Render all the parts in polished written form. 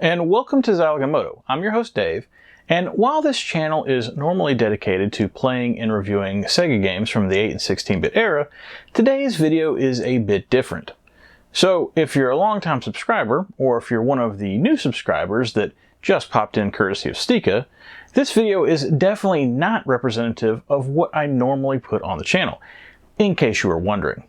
and welcome to Zilog and Moto. I'm your host Dave, and while this channel is normally dedicated to playing and reviewing Sega games from the 8 and 16-bit era, today's video is a bit different. So if you're a longtime subscriber, or if you're one of the new subscribers that just popped in courtesy of Stika, this video is definitely not representative of what I normally put on the channel, in case you were wondering.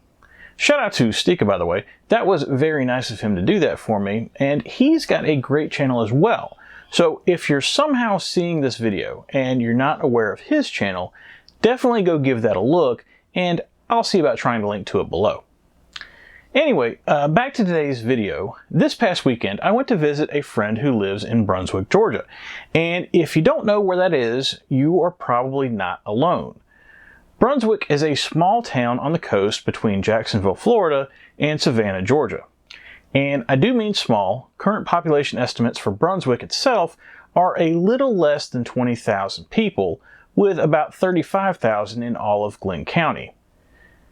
Shout out to Stika, by the way. That was very nice of him to do that for me, and he's got a great channel as well. So if you're somehow seeing this video and you're not aware of his channel, definitely go give that a look, and I'll see about trying to link to it below. Anyway, back to today's video. This past weekend, I went to visit a friend who lives in Brunswick, Georgia. And if you don't know where that is, you are probably not alone. Brunswick is a small town on the coast between Jacksonville, Florida and Savannah, Georgia. And I do mean small. Current population estimates for Brunswick itself are a little less than 20,000 people, with about 35,000 in all of Glenn County.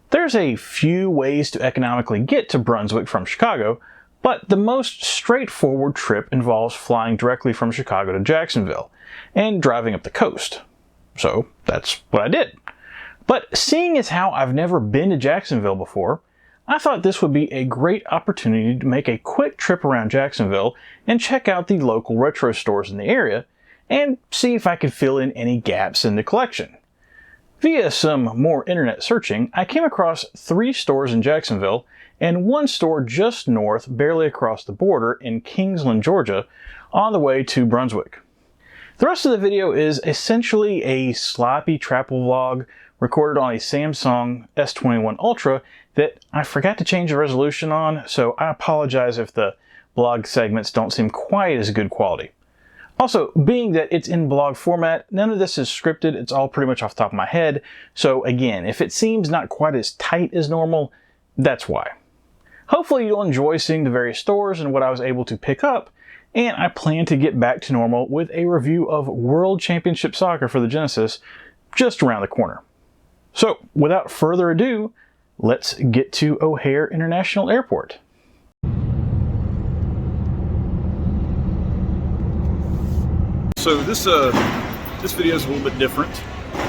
There's a few ways to economically get to Brunswick from Chicago, but the most straightforward trip involves flying directly from Chicago to Jacksonville and driving up the coast. So that's what I did. But seeing as how I've never been to Jacksonville before, I thought this would be a great opportunity to make a quick trip around Jacksonville and check out the local retro stores in the area and see if I could fill in any gaps in the collection. Via some more internet searching, I came across 3 stores in Jacksonville and 1 store just north, barely across the border in Kingsland, Georgia, on the way to Brunswick. The rest of the video is essentially a sloppy travel vlog recorded on a Samsung S21 Ultra that I forgot to change the resolution on, so I apologize if the blog segments don't seem quite as good quality. Also, being that it's in blog format, none of this is scripted, it's all pretty much off the top of my head, so again, if it seems not quite as tight as normal, that's why. Hopefully you'll enjoy seeing the various stores and what I was able to pick up, and I plan to get back to normal with a review of World Championship Soccer for the Genesis just around the corner. So, without further ado, let's get to O'Hare International Airport. So this video is a little bit different.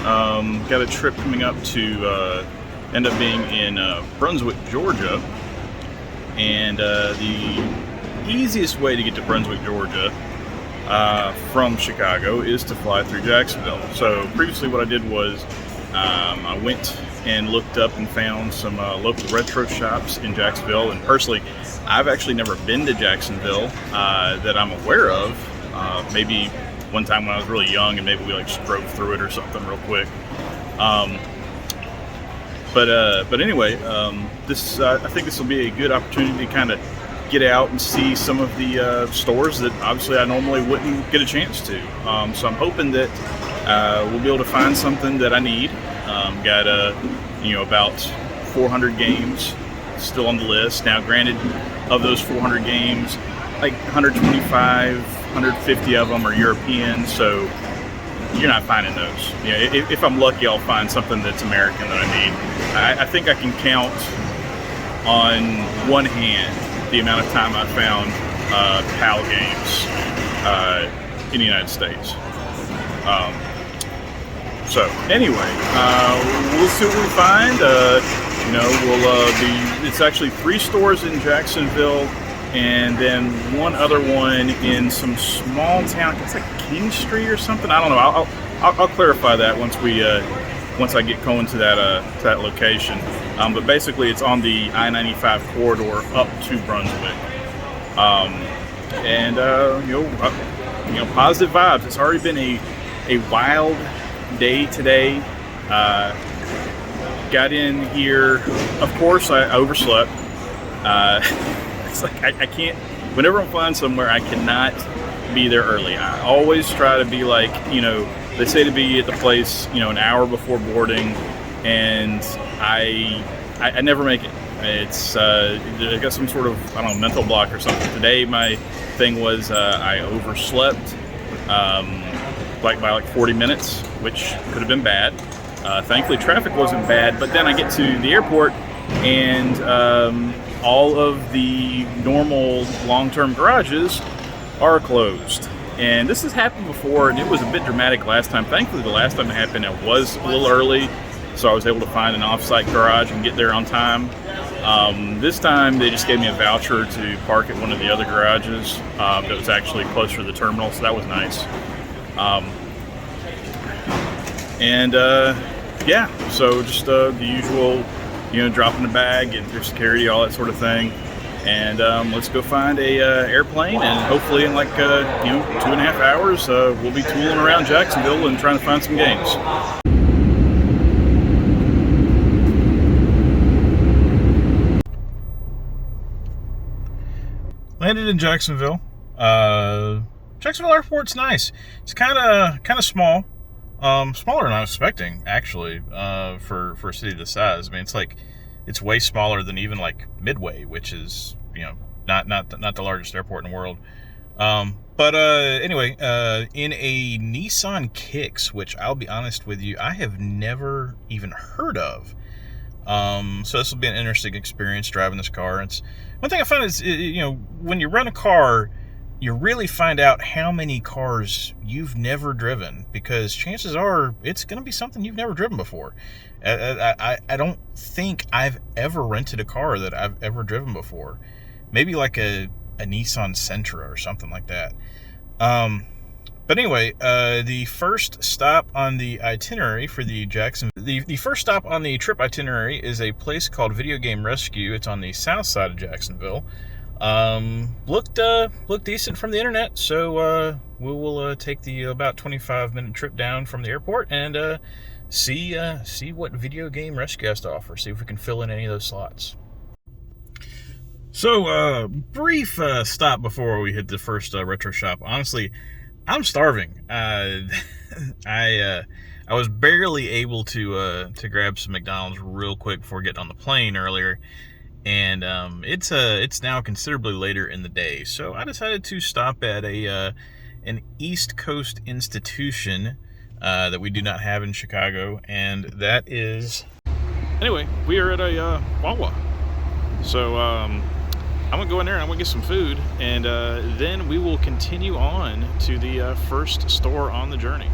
Got a trip coming up to end up being in Brunswick, Georgia, and the easiest way to get to Brunswick, Georgia from Chicago is to fly through Jacksonville. So previously what I did was I went and looked up and found some local retro shops in Jacksonville, and personally I've actually never been to Jacksonville that I'm aware of. Maybe one time when I was really young and maybe we like just drove through it or something real quick. But anyway, I think this will be a good opportunity to kind of get out and see some of the stores that obviously I normally wouldn't get a chance to. So I'm hoping that we'll be able to find something that I need. Got about 400 games still on the list. Now granted, of those 400 games, like 125, 150 of them are European, so you're not finding those. If I'm lucky, I'll find something that's American that I need. I think I can count on one hand the amount of time I've found PAL games in the United States. So anyway, we'll see what we find. It's actually 3 stores in Jacksonville, and then 1 other one in some small town. It's like King Street or something. I don't know. I'll clarify that once I get going to that location. But basically, it's on the I-95 corridor up to Brunswick. Positive vibes. It's already been a wild day today. Got in here. Of course, I overslept. It's like I can't, whenever I'm flying somewhere, I cannot be there early. I always try to be like, they say to be at the place, an hour before boarding, and I never make it. It's, I got some sort of, I don't know, mental block or something. Today my thing was I overslept by 40 minutes, which could have been bad. Thankfully traffic wasn't bad, but then I get to the airport and all of the normal long-term garages are closed. And this has happened before, and it was a bit dramatic last time. Thankfully, the last time it happened, it was a little early, so I was able to find an off-site garage and get there on time. This time, they just gave me a voucher to park at one of the other garages that was actually closer to the terminal, so that was nice. Yeah, so just the usual, dropping the bag, getting through security, all that sort of thing. And let's go find a airplane, and hopefully in like 2.5 hours we'll be tooling around Jacksonville and trying to find some games. Landed in Jacksonville. Jacksonville Airport's nice. It's kind of small, smaller than I was expecting actually for a city this size. I mean, it's way smaller than even like Midway, which is not the largest airport in the world. Anyway, in a Nissan Kicks, which I'll be honest with you, I have never even heard of. So this will be an interesting experience driving this car. It's one thing I find is when you rent a car, you really find out how many cars you've never driven, because chances are it's going to be something you've never driven before. I don't think I've ever rented a car that I've ever driven before. Maybe like a Nissan Sentra or something like that. But anyway, the first stop on the itinerary for the the first stop on the trip itinerary is a place called Video Game Rescue. It's on the south side of Jacksonville. Looked decent from the internet, so we will take the about 25-minute trip down from the airport and see what Video Game Rescue has to offer. See if we can fill in any of those slots. So, brief stop before we hit the first retro shop. Honestly, I'm starving. I was barely able to grab some McDonald's real quick before getting on the plane earlier, and it's now considerably later in the day. So I decided to stop at an East Coast institution that we do not have in Chicago, and that is. Anyway, we are at a Wawa. So I'm gonna go in there and I'm gonna get some food, and then we will continue on to the first store on the journey.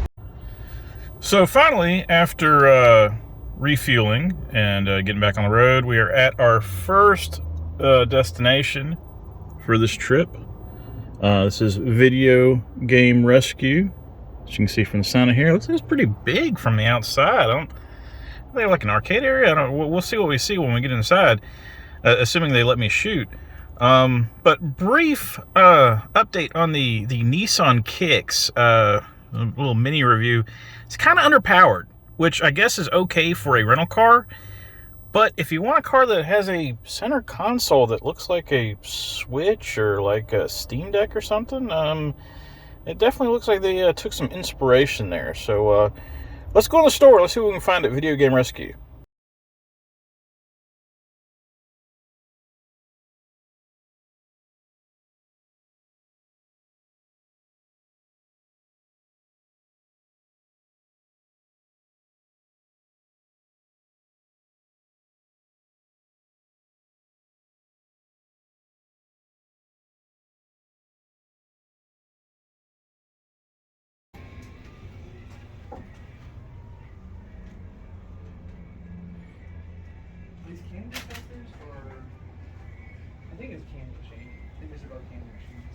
So finally, after refueling and getting back on the road, we are at our first destination for this trip. This is Video Game Rescue. As you can see from the sign here, it looks like it's pretty big from the outside. I think like an arcade area. We'll see what we see when we get inside, assuming they let me shoot. But brief update on the Nissan Kicks, a little mini review. It's kind of underpowered, which I guess is okay for a rental car. But if you want a car that has a center console that looks like a Switch or like a Steam Deck or something, it definitely looks like they took some inspiration there. So let's go in the store. Let's see what we can find at Video Game Rescue. These candy dispensers, or I think it's candy machine. I think it's about candy machines.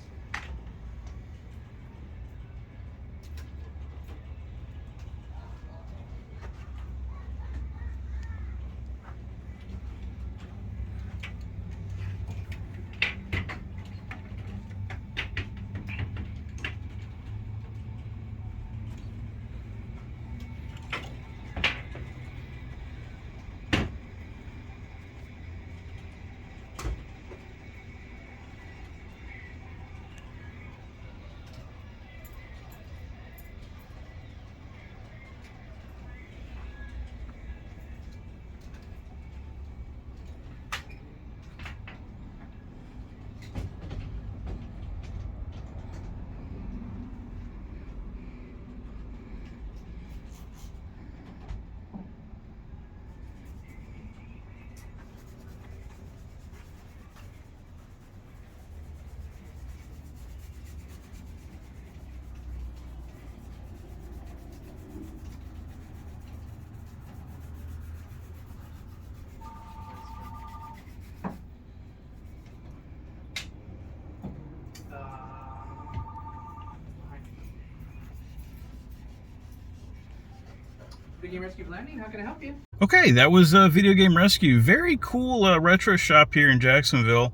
Game Rescue Landing. How can I help you? Okay, that was Video Game Rescue. Very cool retro shop here in Jacksonville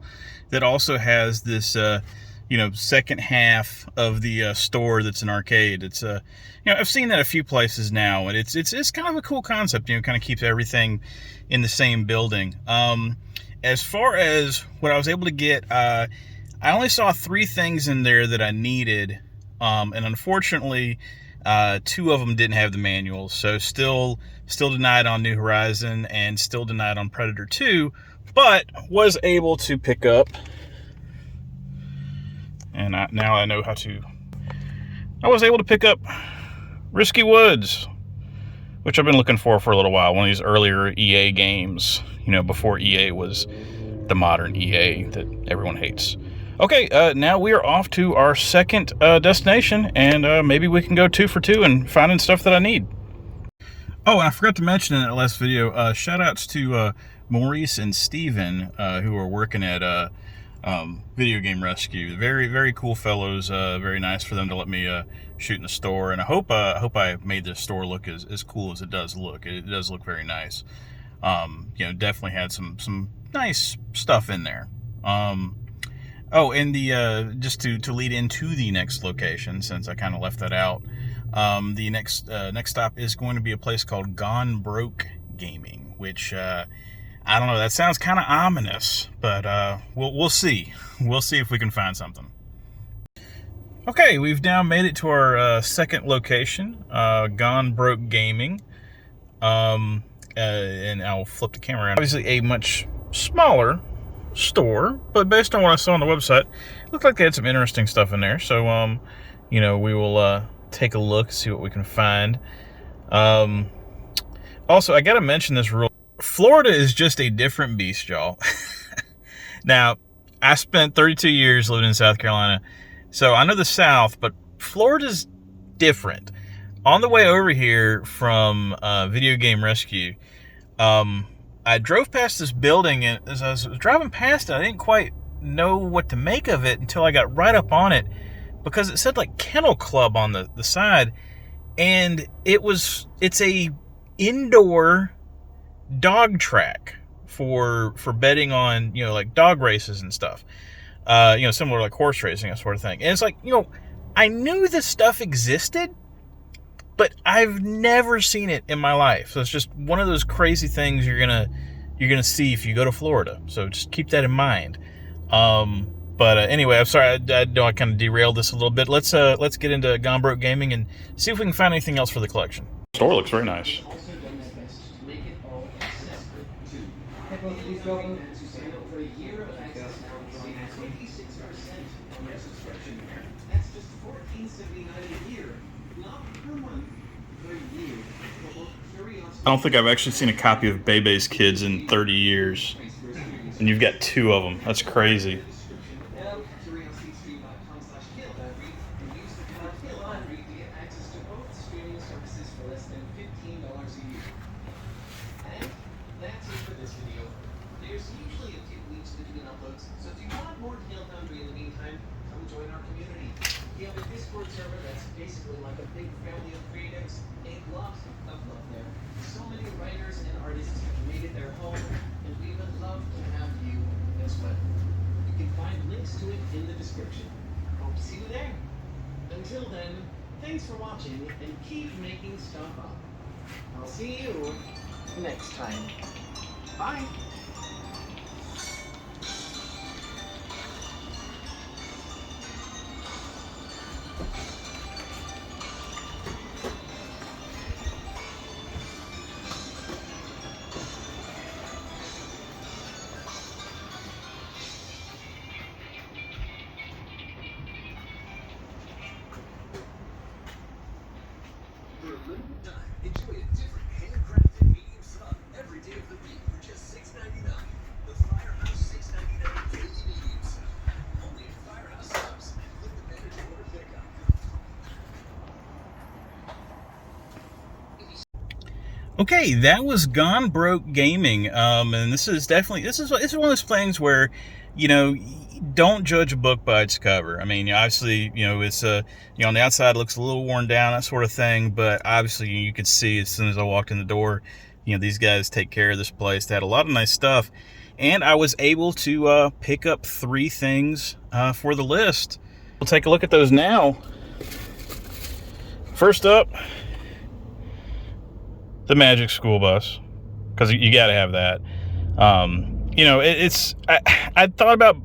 that also has this, second half of the store that's an arcade. It's I've seen that a few places now, and it's kind of a cool concept. Kind of keeps everything in the same building. As far as what I was able to get, I only saw 3 things in there that I needed, and unfortunately, 2 of them didn't have the manuals, so still denied on New Horizon and still denied on Predator 2, but was able to pick up, and now I know how to. I was able to pick up Risky Woods, which I've been looking for a little while. One of these earlier EA games, before EA was the modern EA that everyone hates. Okay, now we are off to our second destination, and maybe we can go 2 for 2 and finding stuff that I need. Oh, and I forgot to mention in that last video, shout outs to Maurice and Steven, who are working at Video Game Rescue. Very, very cool fellows. Very nice for them to let me shoot in the store, and I hope I made the store look as cool as it does look. It does look very nice. Definitely had some nice stuff in there. Oh, and just to lead into the next location, since I kind of left that out, the next stop is going to be a place called Gone Broke Gaming, which I don't know. That sounds kind of ominous, but we'll see. We'll see if we can find something. Okay, we've now made it to our second location, Gone Broke Gaming, and I'll flip the camera around. Obviously, a much smaller store, but based on what I saw on the website, it looked like they had some interesting stuff in there. So, we will take a look, see what we can find. Also, I got to mention this rule. Florida is just a different beast, y'all. Now, I spent 32 years living in South Carolina, so I know the South, but Florida's different. On the way over here from Video Game Rescue, I drove past this building, and as I was driving past it, I didn't quite know what to make of it until I got right up on it, because it said like Kennel Club on the side, and it's a indoor dog track for betting on, like dog races and stuff, similar to like horse racing, that sort of thing. And it's like, I knew this stuff existed, but I've never seen it in my life. So it's just one of those crazy things you're gonna see if you go to Florida. So just keep that in mind. But anyway, I'm sorry, I know I kind of derailed this a little bit. Let's get into Gone Broke Gaming and see if we can find anything else for the collection. The store looks very nice. I don't think I've actually seen a copy of Bebe's Kids in 30 years. And you've got 2 of them. That's crazy. To it in the description. Hope to see you there. Until then, thanks for watching and keep making stuff up. I'll see you next time. Bye. For a limited time, enjoy a different handcrafted medium sub every day of the week for just $6.99. Okay, that was Gone Broke Gaming, and this is one of those things where, don't judge a book by its cover. I mean, obviously, it's on the outside it looks a little worn down, that sort of thing, but obviously you could see as soon as I walked in the door, these guys take care of this place. They had a lot of nice stuff, and I was able to pick up 3 things for the list. We'll take a look at those now. First up, the Magic School Bus, because you got to have that. I thought about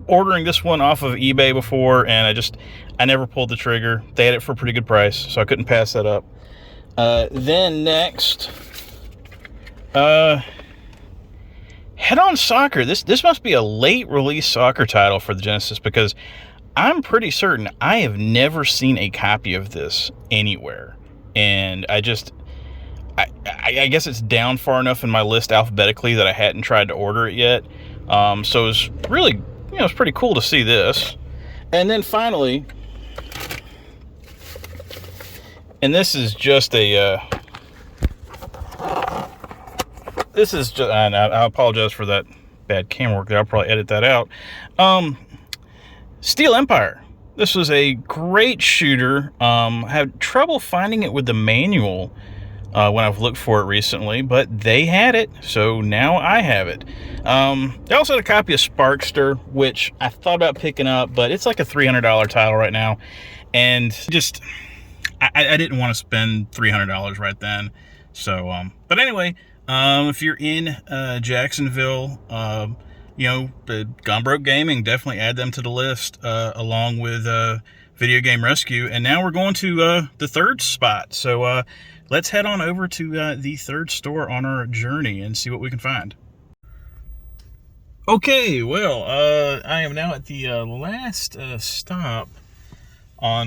ordering this one off of eBay before, and I never pulled the trigger. They had it for a pretty good price, so I couldn't pass that up. Then next, Head On Soccer. This must be a late release soccer title for the Genesis, because I'm pretty certain I have never seen a copy of this anywhere, and I guess it's down far enough in my list alphabetically that I hadn't tried to order it yet. So it was really, it's pretty cool to see this. And then finally, and this is just and I apologize for that bad camera work there. I'll probably edit that out. Steel Empire. This was a great shooter. Had trouble finding it with the manual when I've looked for it recently, but they had it, so now I have it. They also had a copy of Sparkster, which I thought about picking up, but it's like a $300 title right now, and I didn't want to spend $300 right then. So, but anyway, if you're in Jacksonville, Gone Broke Gaming, definitely add them to the list, along with Video Game Rescue. And now we're going to the third spot. So let's head on over to the third store on our journey and see what we can find. Okay, well, I am now at the last stop on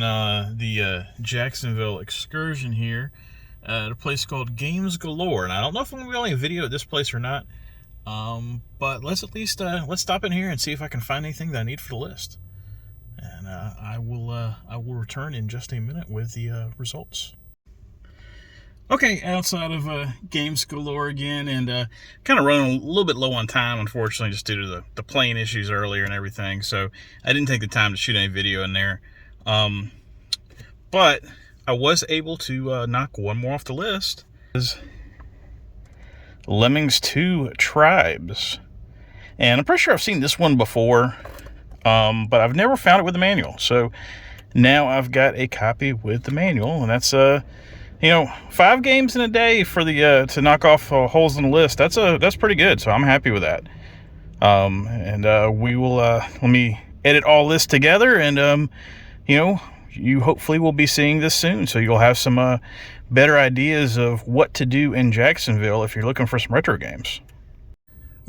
the Jacksonville excursion here at a place called Games Galore. And I don't know if I'm going to be able to video at this place or not. But let's at least let's stop in here and see if I can find anything that I need for the list. And I will return in just a minute with the results. Okay, outside of Games Galore again, and kind of running a little bit low on time, unfortunately, just due to the plane issues earlier and everything. So I didn't take the time to shoot any video in there. But I was able to knock one more off the list. Lemmings 2 Tribes. And I'm pretty sure I've seen this one before, but I've never found it with the manual. So now I've got a copy with the manual, and that's 5 games in a day for the to knock off holes in the list. That's pretty good. So I'm happy with that. We will let me edit all this together, and you hopefully will be seeing this soon, so you'll have some better ideas of what to do in Jacksonville if you're looking for some retro games.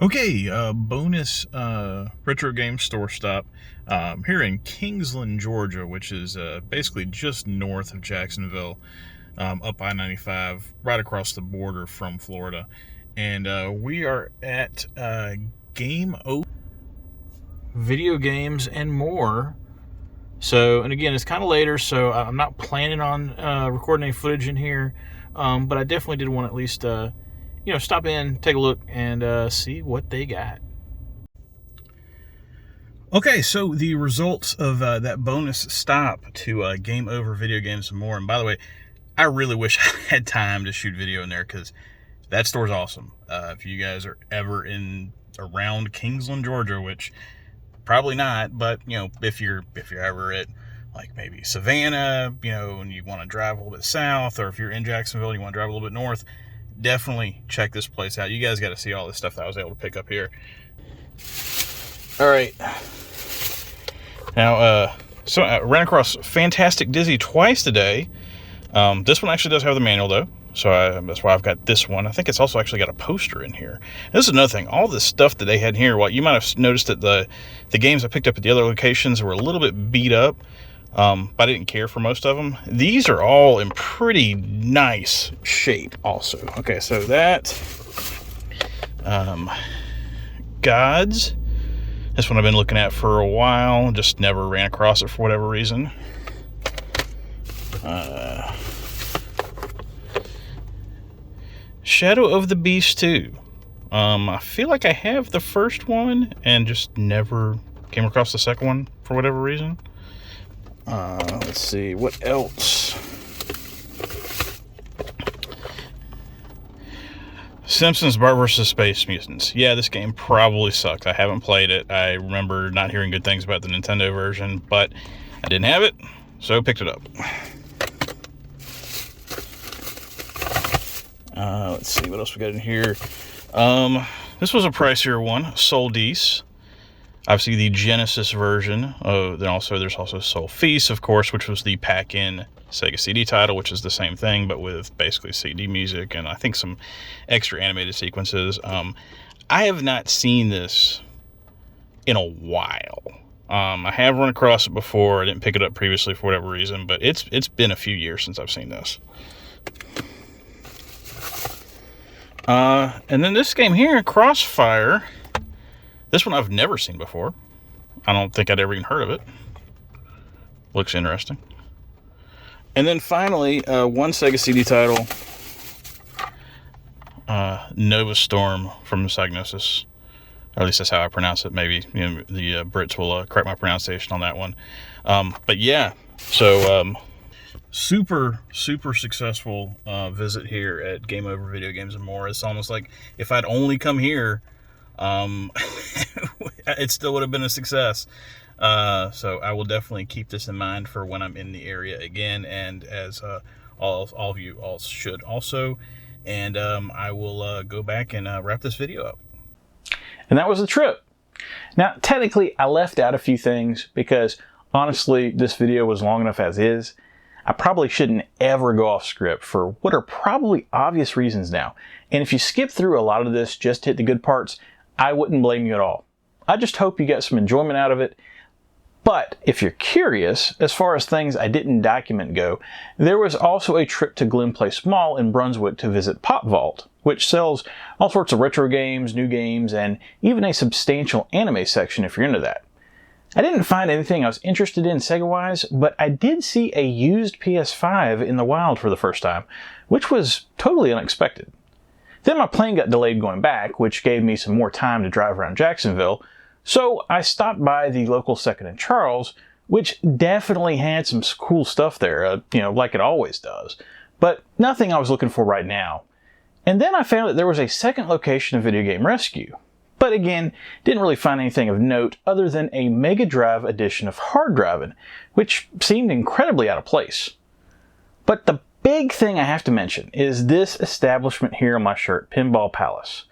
Okay, bonus retro game store stop here in Kingsland, Georgia, which is basically just north of Jacksonville, up I-95, right across the border from Florida. And we are at Game Over Video Games and More. So, and again, it's kind of later, so I'm not planning on recording any footage in here, but I definitely did want to at least, stop in, take a look, and see what they got. Okay, so the results of that bonus stop to Game Over Video Games and More. And by the way, I really wish I had time to shoot video in there, because that store's awesome. If you guys are ever around Kingsland, Georgia, which probably not, but if you're ever at like maybe Savannah, and you want to drive a little bit south, or if you're in Jacksonville and you want to drive a little bit north, definitely check this place out. You guys got to see all this stuff that I was able to pick up here. All right, now so I ran across Fantastic Dizzy twice today. This one actually does have the manual though, so that's why I've got this one. I think it's also actually got a poster in here. This is another thing. All this stuff that they had here, you might have noticed that the games I picked up at the other locations were a little bit beat up, but I didn't care for most of them. These are all in pretty nice shape also. Okay, so that Gods. This one I've been looking at for a while, just never ran across it for whatever reason. Shadow of the Beast 2. I feel like I have the first one and just never came across the second one for whatever reason. Let's see, what else? Simpsons Bart vs. Space Mutants. Yeah, this game probably sucked. I haven't played it. I remember not hearing good things about the Nintendo version, but I didn't have it, so picked it up. Let's see, what else we got in here? This was a pricier one, Soldice. Obviously the Genesis version. There's also Soul Feast, of course, which was the pack-in Sega CD title, which is the same thing, but with basically CD music and I think some extra animated sequences. I have not seen this in a while. I have run across it before. I didn't pick it up previously for whatever reason, but it's been a few years since I've seen this. And then this game here, Crossfire. This one I've never seen before. I don't think I'd ever even heard of it. Looks interesting. And then finally, one Sega CD title, Nova Storm from Psygnosis. Or at least that's how I pronounce it. Maybe the Brits will correct my pronunciation on that one. But yeah, so super successful visit here at Game Over Video Games and More. It's almost like if I'd only come here, it still would have been a success. So I will definitely keep this in mind for when I'm in the area again, and as all of you all should also. And I will go back and wrap this video up. And that was the trip. Now, technically, I left out a few things because, honestly, this video was long enough as is. I probably shouldn't ever go off script for what are probably obvious reasons now. And if you skip through a lot of this just to hit the good parts, I wouldn't blame you at all. I just hope you get some enjoyment out of it. But if you're curious, as far as things I didn't document go, there was also a trip to Glen Place Mall in Brunswick to visit Pop Vault, which sells all sorts of retro games, new games, and even a substantial anime section if you're into that. I didn't find anything I was interested in Sega-wise, but I did see a used PS5 in the wild for the first time, which was totally unexpected. Then my plane got delayed going back, which gave me some more time to drive around Jacksonville, so I stopped by the local 2nd and Charles, which definitely had some cool stuff there, like it always does, but nothing I was looking for right now. And then I found that there was a second location of Video Game Rescue. But again, didn't really find anything of note other than a Mega Drive edition of Hard Driving, which seemed incredibly out of place. But the big thing I have to mention is this establishment here on my shirt, Pinball Palace.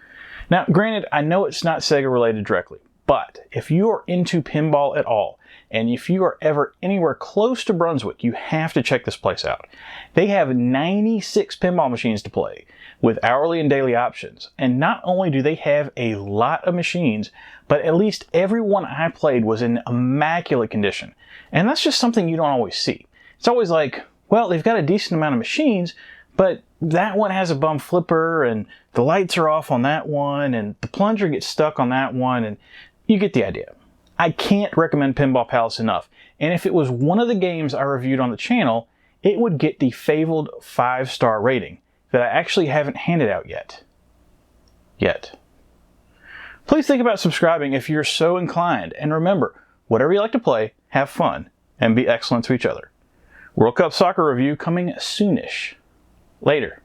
Now, granted, I know it's not Sega related directly, but if you are into pinball at all, and if you are ever anywhere close to Brunswick, you have to check this place out. They have 96 pinball machines to play, with hourly and daily options. And not only do they have a lot of machines, but at least every one I played was in immaculate condition. And that's just something you don't always see. It's always like, well, they've got a decent amount of machines, but that one has a bum flipper, and the lights are off on that one, and the plunger gets stuck on that one, and you get the idea. I can't recommend Pinball Palace enough. And if it was one of the games I reviewed on the channel, it would get the fabled 5-star rating that I actually haven't handed out yet. Please think about subscribing if you're so inclined, and remember, whatever you like to play, have fun, and be excellent to each other. World Cup Soccer review coming soonish. Later.